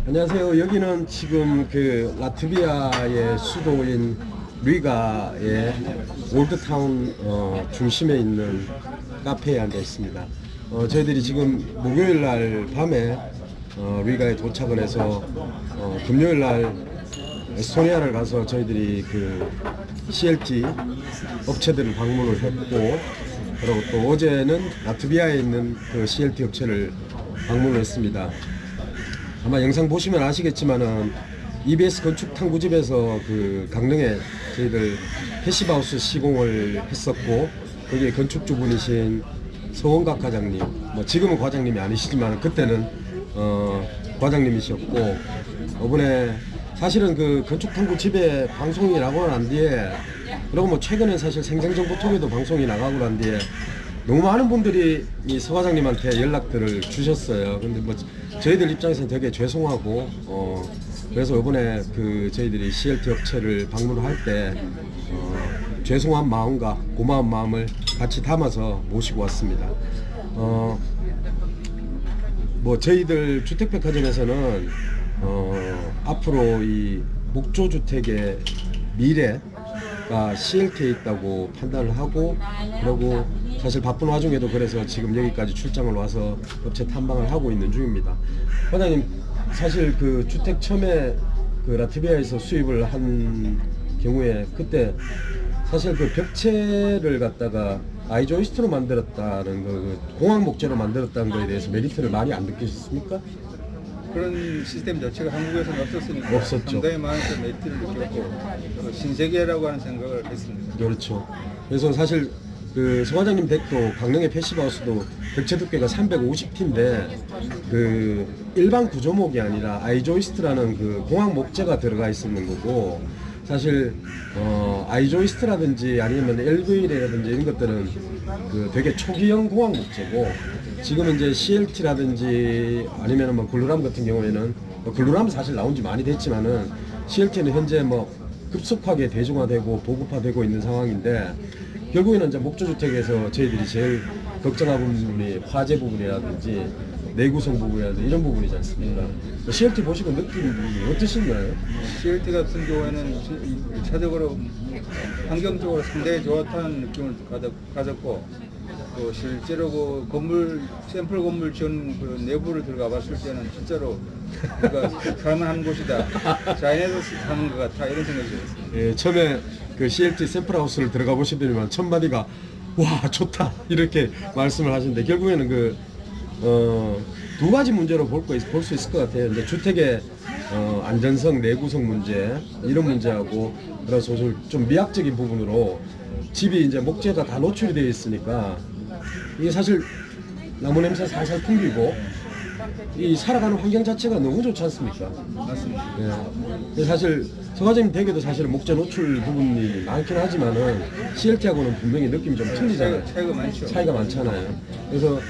안녕하세요. 여기는 지금 그 라트비아의 수도인 리가의 올드타운 중심에 있는 카페에 앉아 있습니다. 저희들이 지금 목요일 날 밤에 리가에 도착을 해서 금요일 날 에스토니아를 가서 저희들이 그 CLT 업체들을 방문을 했고, 그리고 또 어제는 라트비아에 있는 그 CLT 업체를 방문을 했습니다. 아마 영상 보시면 아시겠지만은 EBS 건축 탐구집에서 그 강릉에 저희들 패시브하우스 시공을 했었고, 거기에 건축주분이신 서원각 과장님, 뭐 지금은 과장님이 아니시지만 그때는 과장님이셨고, 이번에 사실은 그 건축 탐구집에 방송이 나고 난 뒤에, 그리고 뭐 최근에 사실 생생정보통에도 방송이 나가고 난 뒤에 너무 많은 분들이 이 서 과장님한테 연락들을 주셨어요. 근데 뭐 저희들 입장에서는 되게 죄송하고, 그래서 이번에 그 저희들이 CLT 업체를 방문할 때 죄송한 마음과 고마운 마음을 같이 담아서 모시고 왔습니다. 뭐 저희들 주택백화점에서는 앞으로 이 목조주택의 미래가 CLT에 있다고 판단을 하고, 그리고 사실 바쁜 와중에도 그래서 지금 여기까지 출장을 와서 업체 탐방을 하고 있는 중입니다. 과장님, 사실 그 주택 처음에 그 라트비아에서 수입을 한 경우에 그때 사실 그 벽체를 갖다가 아이조이스트로 만들었다는 그 공학 목재로 만들었다는 거에 대해서 메리트를 많이 안 느끼셨습니까? 그런 시스템 자체가 한국에서는 없었으니까 없었죠. 상당히 많은 메리트를 느꼈고 신세계라고 하는 생각을 했습니다. 그렇죠. 그래서 사실 그 서 과장님 댁도 강릉의 패시브하우스도 벽체 두께가 350T인데 그 일반 구조목이 아니라 아이조이스트라는 그 공학 목재가 들어가 있는 거고, 사실 아이조이스트라든지 아니면 LV라든지 이런 것들은 그 되게 초기형 공학 목재고, 지금 이제 CLT라든지 아니면 뭐 글루람 같은 경우에는 글루람은 사실 나온 지 많이 됐지만은 CLT는 현재 뭐 급속하게 대중화되고 보급화되고 있는 상황인데, 결국에는 이제 목조주택에서 저희들이 제일 걱정하는 부분이 화재 부분이라든지 내구성 부분이라든지 이런 부분이지 않습니까? CLT 보시고 느낌이 어떠신가요? CLT 같은 경우에는 1차적으로 환경적으로 상당히 좋았다는 느낌을 가졌고, 또 실제로 그 건물 샘플 건물 지은 그 내부를 들어가 봤을 때는 진짜로 우리가 살만한 곳이다, 자연에서 사는 것 같아, 이런 생각이 들었습니다. 예, 처음에 그 CLT 샘플하우스를 들어가 보시더니만 첫 마디가 와 좋다 이렇게 말씀을 하시는데, 결국에는 그 두 가지 문제로 볼 수 있을 것 같아요. 이제 주택의 안전성, 내구성 문제 이런 문제하고, 그래서 좀 미학적인 부분으로 집이 이제 목재가 다 노출이 되어 있으니까 이게 사실 나무 냄새 살살 풍기고 이 살아가는 환경 자체가 너무 좋지 않습니까? 맞습니다. 예. 사실 서 과장님 댁에도 사실은 목재 노출 부분이 많긴 하지만은 CLT하고는 분명히 느낌이 좀 틀리잖아요. 차이가 많죠. 차이가 많잖아요. 그래서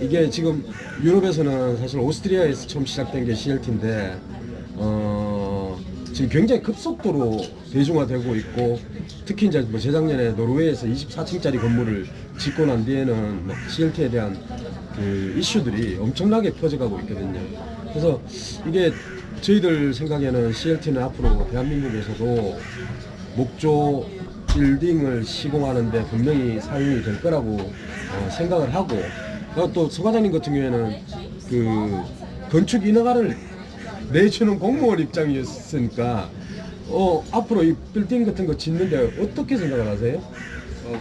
이게 지금 유럽에서는 사실 오스트리아에서 처음 시작된 게 CLT인데 지금 굉장히 급속도로 대중화되고 있고, 특히 이제 뭐 재작년에 노르웨이에서 24층짜리 건물을 짓고 난 뒤에는 뭐 CLT에 대한 그 이슈들이 엄청나게 퍼져가고 있거든요. 그래서 이게 저희들 생각에는 CLT는 앞으로 대한민국에서도 목조 빌딩을 시공하는데 분명히 사용이 될 거라고 생각을 하고, 또 서 과장님 같은 경우에는 그 건축 인허가를 내주는 공무원 입장이었으니까 앞으로 이 빌딩 같은 거 짓는데 어떻게 생각을 하세요?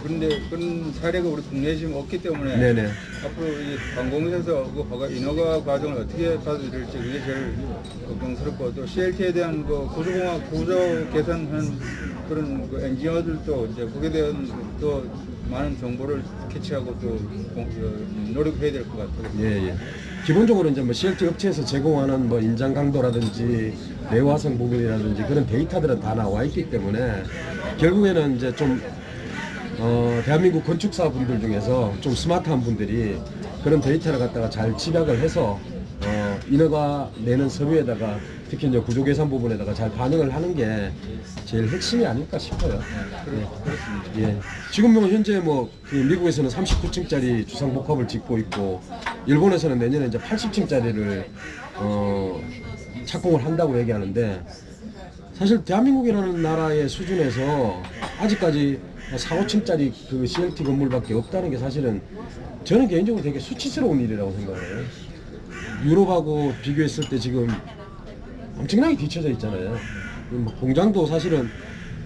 그런데 그런 사례가 우리 국내에 지금 없기 때문에 네네. 앞으로 이 관공서에서 그 인허가 과정을 어떻게 받아들일지 그게 제일 걱정스럽고, 또 CLT에 대한 그 구조공학 구조 개선하는 그런 그 엔지니어들도 이제 거기에 대한 또 많은 정보를 캐치하고 또 노력해야 될 것 같아요. 예. 기본적으로 이제 뭐 CLT 업체에서 제공하는 뭐 인장 강도라든지 내화성 부분이라든지 그런 데이터들은 다 나와 있기 때문에, 결국에는 이제 좀 대한민국 건축사 분들 중에서 좀 스마트한 분들이 그런 데이터를 갖다가 잘 집약을 해서 인허가 내는 서류에다가 특히 이제 구조 계산 부분에다가 잘 반영을 하는 게 제일 핵심이 아닐까 싶어요. 그렇습니다. 예. 지금 뭐 현재 뭐 그 미국에서는 39층짜리 주상복합을 짓고 있고, 일본에서는 내년에 이제 80층짜리를 착공을 한다고 얘기하는데 사실 대한민국이라는 나라의 수준에서 아직까지 4, 5층짜리 그 CLT 건물밖에 없다는 게 사실은 저는 개인적으로 되게 수치스러운 일이라고 생각해요. 유럽하고 비교했을 때 지금 엄청나게 뒤쳐져 있잖아요. 뭐 공장도 사실은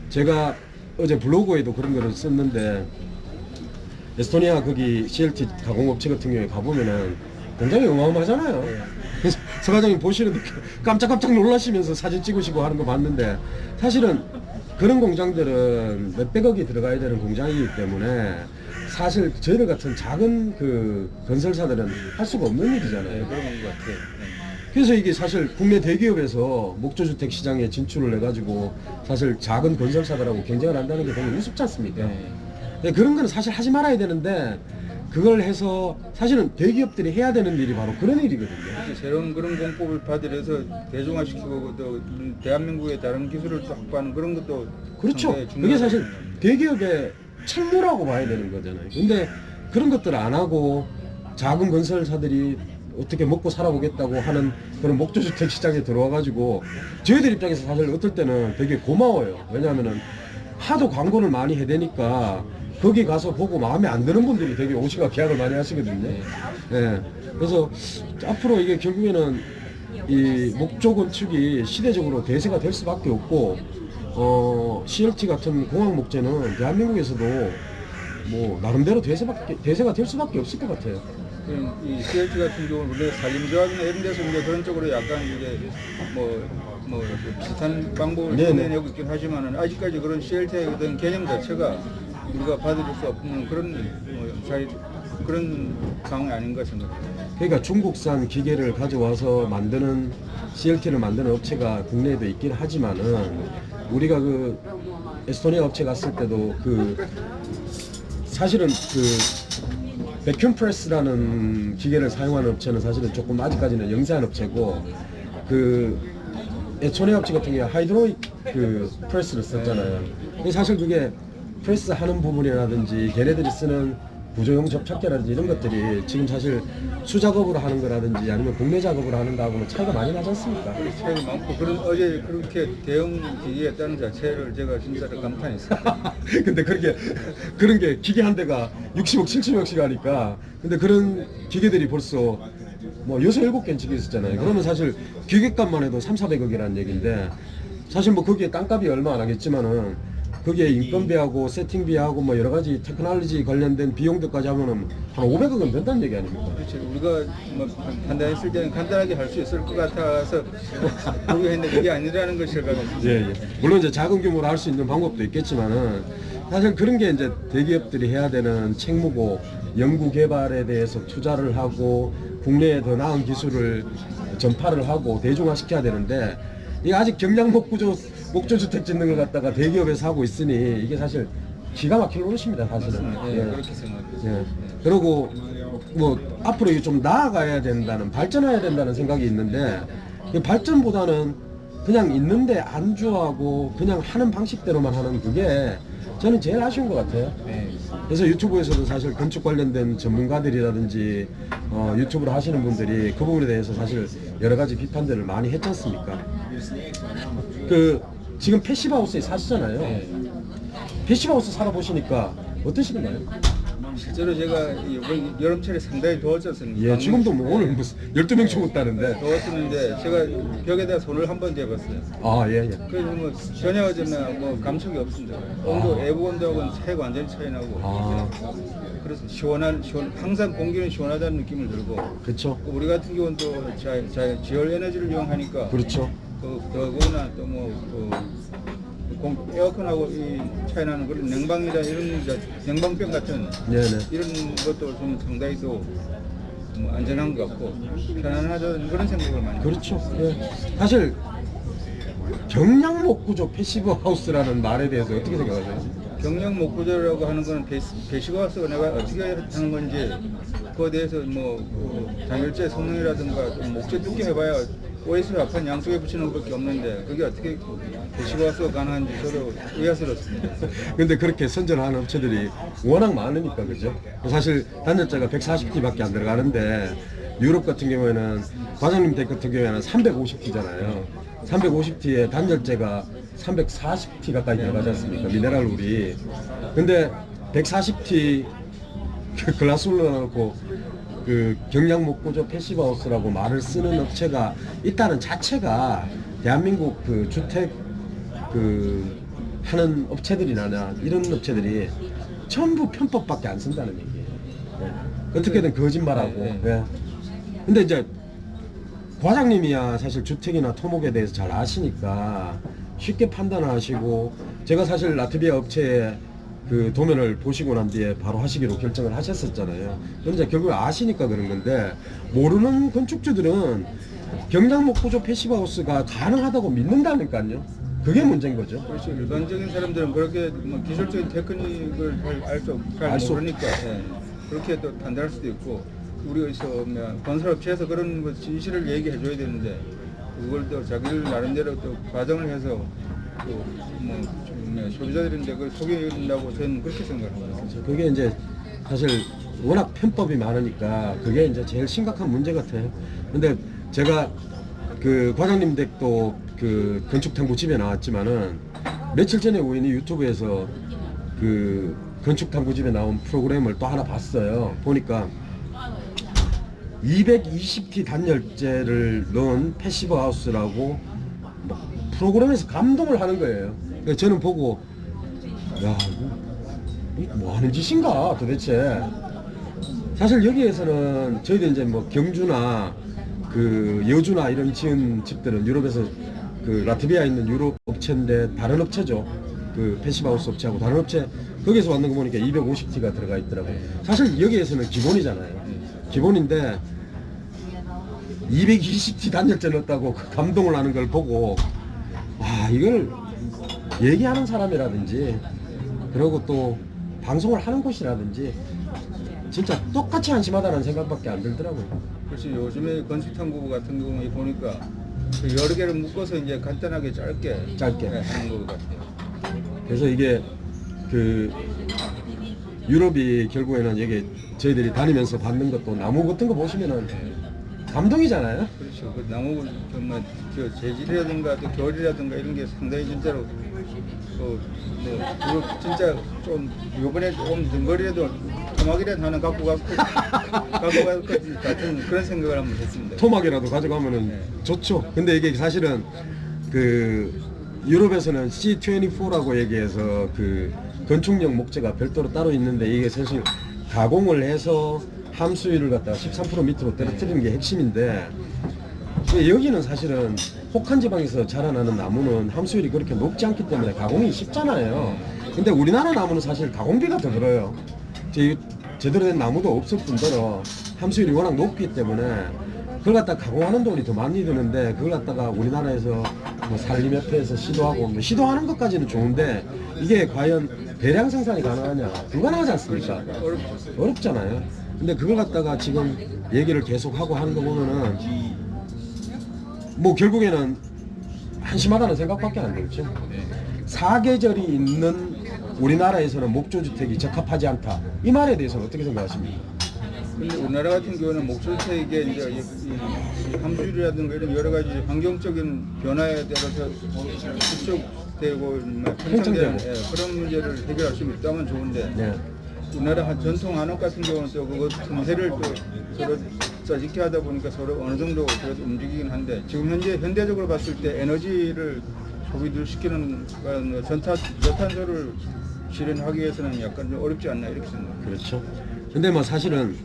제가 어제 블로그에도 그런 거를 썼는데 에스토니아 거기 CLT 가공업체 같은 경우에 가보면은 공장이 어마어마하잖아요. 그래서 서 과장님 보시는데 깜짝깜짝 놀라시면서 사진 찍으시고 하는 거 봤는데 사실은 그런 공장들은 몇백억이 들어가야 되는 공장이기 때문에 사실 저희들 같은 작은 그 건설사들은 할 수가 없는 일이잖아요. 그런 것 같아요. 그래서 이게 사실 국내 대기업에서 목조주택 시장에 진출을 해가지고 사실 작은 건설사들하고 경쟁을 한다는 게 되게 우습지 않습니까? 네, 그런 거는 사실 하지 말아야 되는데 그걸 해서 사실은 대기업들이 해야 되는 일이 바로 그런 일이거든요. 그래서 새로운 그런 공법을 받들여서 대중화시키고 또 대한민국의 다른 기술을 또 확보하는 그런 것도 그렇죠. 상당히 그게 사실 중요하거든요. 대기업의 책무라고 봐야 되는 거잖아요. 근데 그런 것들 안 하고 작은 건설사들이 어떻게 먹고 살아보겠다고 하는 그런 목조주택 시장에 들어와가지고 저희들 입장에서 사실 어떨 때는 되게 고마워요. 왜냐하면은 하도 광고를 많이 해대니까 거기 가서 보고 마음에 안 드는 분들이 되게 오시가 계약을 많이 하시거든요. 예. 그래서 앞으로 이게 결국에는 이 목조 건축이 시대적으로 대세가 될 수밖에 없고 CLT 같은 공학 목재는 대한민국에서도 뭐 나름대로 대세가 될 수밖에 없을 것 같아요. 이 CLT 같은 경우는 우리가 산림조합이나 이런 데서 이제 그런 쪽으로 약간 이제 뭐 비슷한 방법을 내내고 있긴 하지만은 아직까지 그런 CLT의 어떤 개념 자체가 우리가 받아들일 수 없는 그런 상황이 아닌가 생각해요. 그러니까 중국산 기계를 가져와서 만드는 CLT를 만드는 업체가 국내에도 있긴 하지만은 우리가 그 에스토니아 업체 갔을 때도 그 사실은 그 베큐um 프레스라는 기계를 사용하는 업체는 사실은 조금 아직까지는 영세한 업체고 그 에스토니아 업체 같은 경우에 하이드로릭 그 프레스를 썼잖아요. 근데 사실 그게 프레스 하는 부분이라든지 걔네들이 쓰는 구조용 접착제라든지 이런 것들이 지금 사실 수작업으로 하는 거라든지 아니면 국내 작업으로 하는 거하고는 차이가 많이 나지 않습니까? 차이가 많고 어제 그렇게 대형 기계였다는 자체를 제가 진짜로 감탄했어요. 근데 그런 게 기계 한 대가 60억, 70억씩 하니까 근데 그런 기계들이 벌써 뭐 6, 7개는 지금 있었잖아요. 그러면 사실 기계값만 해도 3, 400억이라는 얘기인데 사실 뭐 거기에 땅값이 얼마 안 하겠지만은 거기에 인건비하고 세팅비하고 뭐 여러 가지 테크놀로지 관련된 비용들까지 하면은 한 500억은 된다는 얘기 아닙니까? 그렇죠. 우리가 뭐 판단했을 때는 간단하게 할 수 있을 것 같아서 그러했는데 그게 아니라는 것을 예. 물론 이제 작은 규모로 할 수 있는 방법도 있겠지만은 사실 그런 게 이제 대기업들이 해야 되는 책무고 연구 개발에 대해서 투자를 하고 국내에 더 나은 기술을 전파를 하고 대중화시켜야 되는데 이게 아직 경량 목조주택 짓는 걸 갖다가 대기업에서 하고 있으니 이게 사실 기가 막힐 노릇입니다 사실은. 네, 예. 그렇게 생각해요. 예. 그리고 뭐 앞으로 이게 좀 나아가야 된다는 발전해야 된다는 생각이 있는데 이 발전보다는 그냥 있는데 안주하고 그냥 하는 방식대로만 하는 그게 저는 제일 아쉬운 것 같아요. 네. 그래서 유튜브에서도 사실 건축 관련된 전문가들이라든지 유튜브를 하시는 분들이 그 부분에 대해서 사실 여러 가지 비판들을 많이 했지 않습니까? 그 지금 패시브하우스에 사시잖아요. 네. 패시브하우스 살아보시니까 어떠시던가요? 실제로 제가 이번 여름철에 상당히 더웠었습니다. 예, 지금도 뭐 오늘 무슨 12명 죽었다는데. 더웠었는데 제가 벽에다 손을 한 번 대봤어요. 아, 예, 예. 그래서 뭐 전혀 뭐 감촉이 없습니다. 온도 내부 온도하고는 차이가 완전히 차이 나고. 아, 그래서 항상 공기는 시원하다는 느낌을 들고. 그렇죠. 우리 같은 경우는 또 지열 에너지를 이용하니까. 그렇죠. 더구나 또 에어컨하고 이 차이 나는 그런 냉방이나 이런 냉방병 같은 네네. 이런 것도 좀 상당히 또 뭐 안전한 것 같고 편안하다는 그런 생각을 많이 그렇죠. 예. 사실 경량 목구조 패시브 하우스라는 말에 대해서 어떻게 생각하세요? 경량 목구조라고 하는 거는 배시가와서 내가 어떻게 하는 건지 그거에 대해서 단열재 성능이라든가 좀 목재 두께 해봐야 OS 합판 양쪽에 붙이는 것밖에 없는데 그게 어떻게 배시가와서 가능한지 저도 의아스럽습니다. 근데 그렇게 선전하는 업체들이 워낙 많으니까 그죠? 사실 단열재가 140T밖에 안 들어가는데 유럽 같은 경우에는 과장님 댁 같은 경우에는 350T잖아요. 350T에 단열재가 340T 가까이 들어가지 않습니까? 미네랄 울이. 근데 140T 그 글라스울로 넣고 그 경량목구조 패시브하우스라고 말을 쓰는 업체가 있다는 자체가 대한민국 그 주택 그 하는 업체들이나 이런 업체들이 전부 편법밖에 안 쓴다는 얘기예요. 네. 어떻게든 거짓말하고. 네. 네. 근데 이제 과장님이야 사실 주택이나 토목에 대해서 잘 아시니까 쉽게 판단하시고, 제가 사실 라트비아 업체에 그 도면을 보시고 난 뒤에 바로 하시기로 결정을 하셨었잖아요. 그럼 이제 결국 아시니까 그런 건데, 모르는 건축주들은 경량목구조 패시브하우스가 가능하다고 믿는다니까요. 그게 문제인 거죠. 그렇죠. 일반적인 사람들은 그렇게 뭐 기술적인 테크닉을 잘 모르니까 예. 그렇게 또 판단할 수도 있고, 우리가 건설업체에서 그런 거 진실을 얘기해 줘야 되는데 그걸 또 자기들 나름대로 또 과정을 해서 또 소비자들인데 그걸 속여준다고 저는 그렇게 생각합니다. 그게 이제 사실 워낙 편법이 많으니까 그게 이제 제일 심각한 문제 같아요. 근데 제가 그 과장님 댁도 그 건축탐구집에 나왔지만은 며칠 전에 우연히 유튜브에서 그 건축탐구집에 나온 프로그램을 또 하나 봤어요. 보니까 220T 단열재를 넣은 패시브 하우스라고 프로그램에서 감동을 하는 거예요. 그래서 저는 보고, 야, 이거 뭐 하는 짓인가 도대체. 사실 여기에서는 저희들 이제 뭐 경주나 그 여주나 이런 지은 집들은 유럽에서 그 라트비아에 있는 유럽 업체인데 다른 업체죠. 그 패시브 하우스 업체하고 다른 업체, 거기서 왔는 거 보니까 250T가 들어가 있더라고요. 사실 여기에서는 기본이잖아요. 기본인데 220T 단열재 넣었다고 그 감동을 하는 걸 보고, 이걸 얘기하는 사람이라든지 그리고 또 방송을 하는 곳이라든지 진짜 똑같이 한심하다는 생각밖에 안 들더라고요. 그렇지. 요즘에 건축탐구 같은 경우에 보니까 그 여러 개를 묶어서 이제 간단하게 짧게 하는 것 같아요. 그래서 이게 그 유럽이 결국에는 이게 저희들이 다니면서 받는 것도 나무 같은 거 보시면은 감동이잖아요. 그렇죠. 그 나무 정말 저 재질이라든가 또 결이라든가 이런 게 상당히 진짜로 진짜 좀 요번에 조금 등거리라도 토막이라도 하나 갖고 갈 것 같은 그런 생각을 한번 했습니다. 토막이라도 가져가면은 좋죠. 근데 이게 사실은 그 유럽에서는 C24라고 얘기해서 그 건축용 목재가 별도로 따로 있는데, 이게 사실 가공을 해서 함수율을 갖다가 13% 밑으로 떨어뜨리는 게 핵심인데, 여기는 사실은 혹한 지방에서 자라나는 나무는 함수율이 그렇게 높지 않기 때문에 가공이 쉽잖아요. 근데 우리나라 나무는 사실 가공비가 더 들어요. 제대로 된 나무도 없을 뿐더러 함수율이 워낙 높기 때문에 그걸 갖다가 가공하는 돈이 더 많이 드는데, 그걸 갖다가 우리나라에서 뭐 산림협회에서 시도하고 뭐 시도하는 것까지는 좋은데, 이게 과연 대량 생산이 가능하냐? 불가능하지 않습니까? 어렵잖아요. 근데 그걸 갖다가 지금 얘기를 계속 하고 하는 거 보면은 뭐 결국에는 한심하다는 생각밖에 안 들죠. 사계절이 있는 우리나라에서는 목조주택이 적합하지 않다, 이 말에 대해서는 어떻게 생각하십니까? 근데 우리나라 같은 경우는 목조주택에 이제 이 함수율이라든가 이런 여러 가지 환경적인 변화에 따라서 축적되고 팽창되고 그런 문제를 해결할 수 있다면 좋은데, 네. 우리나라 전통 한옥 같은 경우는 또 그거 틈새를 또 서로 짜집게 하다 보니까 서로 어느 정도 그래도 움직이긴 한데, 지금 현대적으로 봤을 때 에너지를 소비를 시키는 그런 저탄소를 실현하기 위해서는 약간 좀 어렵지 않나 이렇게 생각합니다. 그렇죠. 근데 뭐 사실은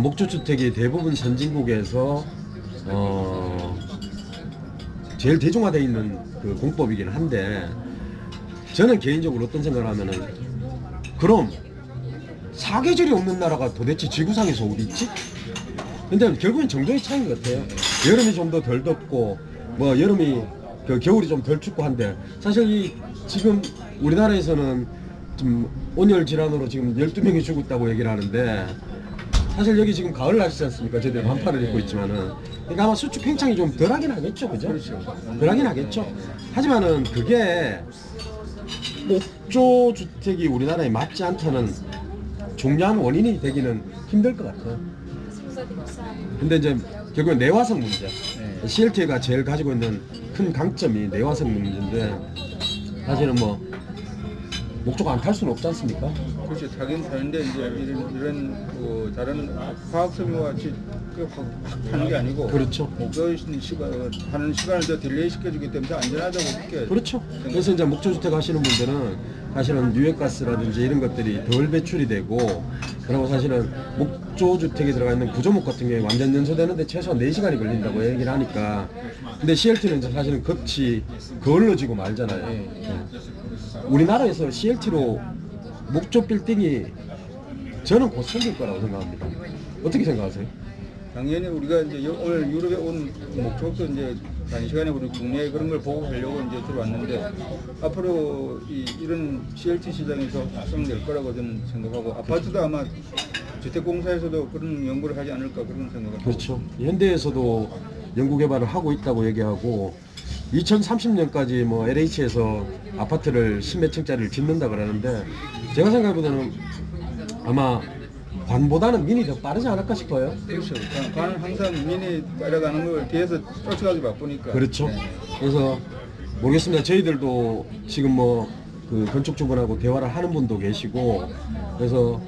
목조주택이 대부분 선진국에서 제일 대중화되어 있는 그 공법이긴 한데, 저는 개인적으로 어떤 생각을 하면은, 그럼 사계절이 없는 나라가 도대체 지구상에서 어디 있지? 근데 결국엔 정도의 차이인 것 같아요. 여름이 좀 더 덜 덥고 뭐 여름이 그 겨울이 좀 덜 춥고 한데, 사실 지금 우리나라에서는 좀 온열 질환으로 지금 12명이 죽었다고 얘기를 하는데, 사실 여기 지금 가을 날씨지 않습니까? 저희들 반팔을 입고 있지만은, 그러니까 아마 수축 팽창이 좀 덜하긴 하겠죠, 그죠? 그렇죠. 덜하긴 하겠죠. 하지만은 그게 목조 주택이 우리나라에 맞지 않다는 중요한 원인이 되기는 힘들 것 같아요. 근데 이제 결국엔 내화성 문제. 네. CLT가 제일 가지고 있는 큰 강점이 내화성 문제인데 사실은 뭐 목조가 안 탈 수는 없지 않습니까? 그렇죠. 타긴 타는데 이제 이런 그 다른 화학섬유와 같이 확 타는 게 아니고 그렇죠. 목조 하는 시간을 더 딜레이 시켜주기 때문에 안전하다고 느껴요. 그렇죠. 그래서 이제 목조주택 하시는 분들은 사실은 유해가스라든지 이런 것들이 덜 배출이 되고, 그리고 사실은 목조주택에 들어가 있는 구조목 같은 경우에 완전 연소되는데 최소한 4시간이 걸린다고 얘기를 하니까. 근데 CLT는 이제 사실은 급치 거울러지고 말잖아요. 네. 우리나라에서 CLT로 목조 빌딩이 저는 곧 생길 거라고 생각합니다. 어떻게 생각하세요? 당연히 우리가 이제 오늘 유럽에 온 목적도 이제 단시간에 우리 국내에 그런 걸 보고 하려고 이제 들어왔는데, 앞으로 이런 CLT 시장에서 활성될 거라고 저는 생각하고, 아파트도 아마 주택공사에서도 그런 연구를 하지 않을까 그런 생각을 그렇죠. 현대에서도 연구 개발을 하고 있다고 얘기하고 2030년까지 뭐 LH에서 아파트를 10몇 층짜리를 짓는다 그러는데, 제가 생각해보다는 아마 관보다는 민이 더 빠르지 않을까 싶어요. 그렇죠. 관은 항상 민이 따라가는 걸 뒤에서 쫓아가기 바쁘니까. 그렇죠. 네. 그래서 모르겠습니다. 저희들도 지금 뭐 그 건축주분하고 대화를 하는 분도 계시고, 그래서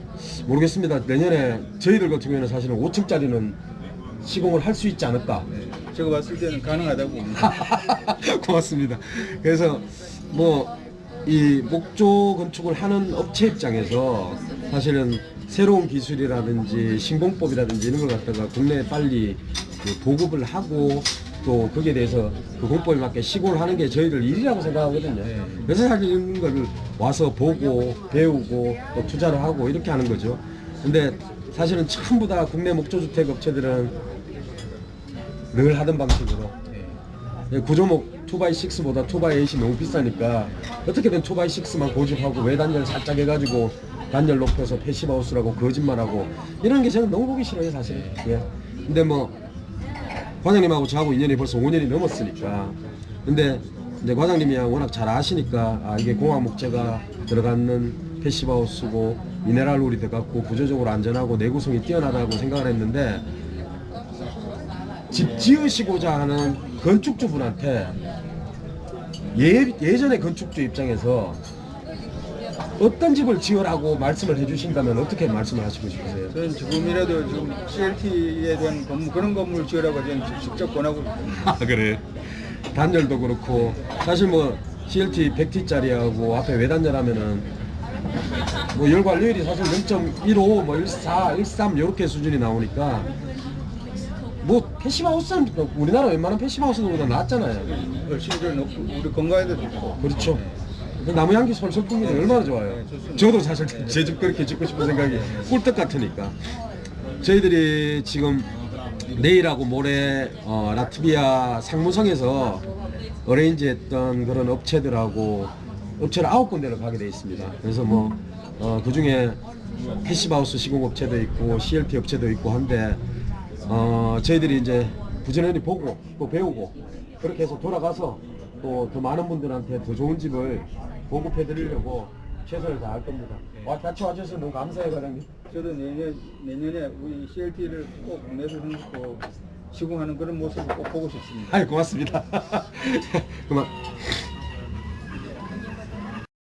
모르겠습니다. 내년에 저희들 같은 경우에는 사실은 5층짜리는 시공을 할 수 있지 않을까. 네. 제가 봤을 때는 가능하다고 봅니다. 고맙습니다. 그래서 뭐 이 목조 건축을 하는 업체 입장에서 사실은 새로운 기술이라든지 신공법이라든지 이런 걸 갖다가 국내에 빨리 그 보급을 하고, 또 거기에 대해서 그 공법에 맞게 시공을 하는 게 저희들 일이라고 생각하거든요. 그래서 사실 이런 걸 와서 보고 배우고 또 투자를 하고 이렇게 하는 거죠. 근데 사실은 전부 다 국내 목조주택 업체들은 늘 하던 방식으로 구조목 2x6보다 2x8이 너무 비싸니까 어떻게든 2x6만 고집하고 외단열 살짝 해가지고 단열 높여서 패시브하우스라고 거짓말하고 이런 게 저는 너무 보기 싫어요 사실. 예. 근데 뭐 과장님하고 저하고 인연이 벌써 5년이 넘었으니까, 근데 이제 과장님이 워낙 잘 아시니까 이게 공학 목재가 들어가는 패시브하우스고 미네랄울이 들어갔고 구조적으로 안전하고 내구성이 뛰어나다고 생각을 했는데, 집 지으시고자 하는 건축주분한테 예전의 건축주 입장에서 어떤 집을 지으라고 말씀을 해주신다면 어떻게 말씀을 하시고 싶으세요? 저는 지금이라도 지금 CLT에 대한 건물, 그런 건물을 지으라고 저는 직접 권하고 있습니다. 그래. 단열도 그렇고 사실 뭐 CLT 100T짜리하고 앞에 외단열 하면은 뭐 열 관리율이 사실 0.15, 뭐 14, 13 이렇게 수준이 나오니까 뭐 패시브하우스는 우리나라 웬만한 패시브하우스보다 낫잖아요. 훨씬 더 높고 우리 건강에도 좋고. 그렇죠. 나무 향기 솔솔 풍기는 얼마나 좋아요. 네, 좋습니다. 저도 사실 제 집 그렇게 짓고 싶은 생각이 꿀떡 같으니까. 저희들이 지금 내일하고 모레 라트비아 상무성에서 어레인지했던 그런 업체들하고 업체를 9군데를 가게 돼 있습니다. 그래서 뭐 그 중에 패시브하우스 시공업체도 있고 CLT 업체도 있고 한데 저희들이 이제 부지런히 보고 또 배우고 그렇게 해서 돌아가서 또 더 많은 분들한테 더 좋은 집을 보급해 드리려고 최선을 다할 겁니다. 같이 와주셔서 너무 감사해요, 과장님. 저도 내년에 우리 CLT를 꼭 국내에서 시공하는 그런 모습을 꼭 보고 싶습니다. 고맙습니다. 그만.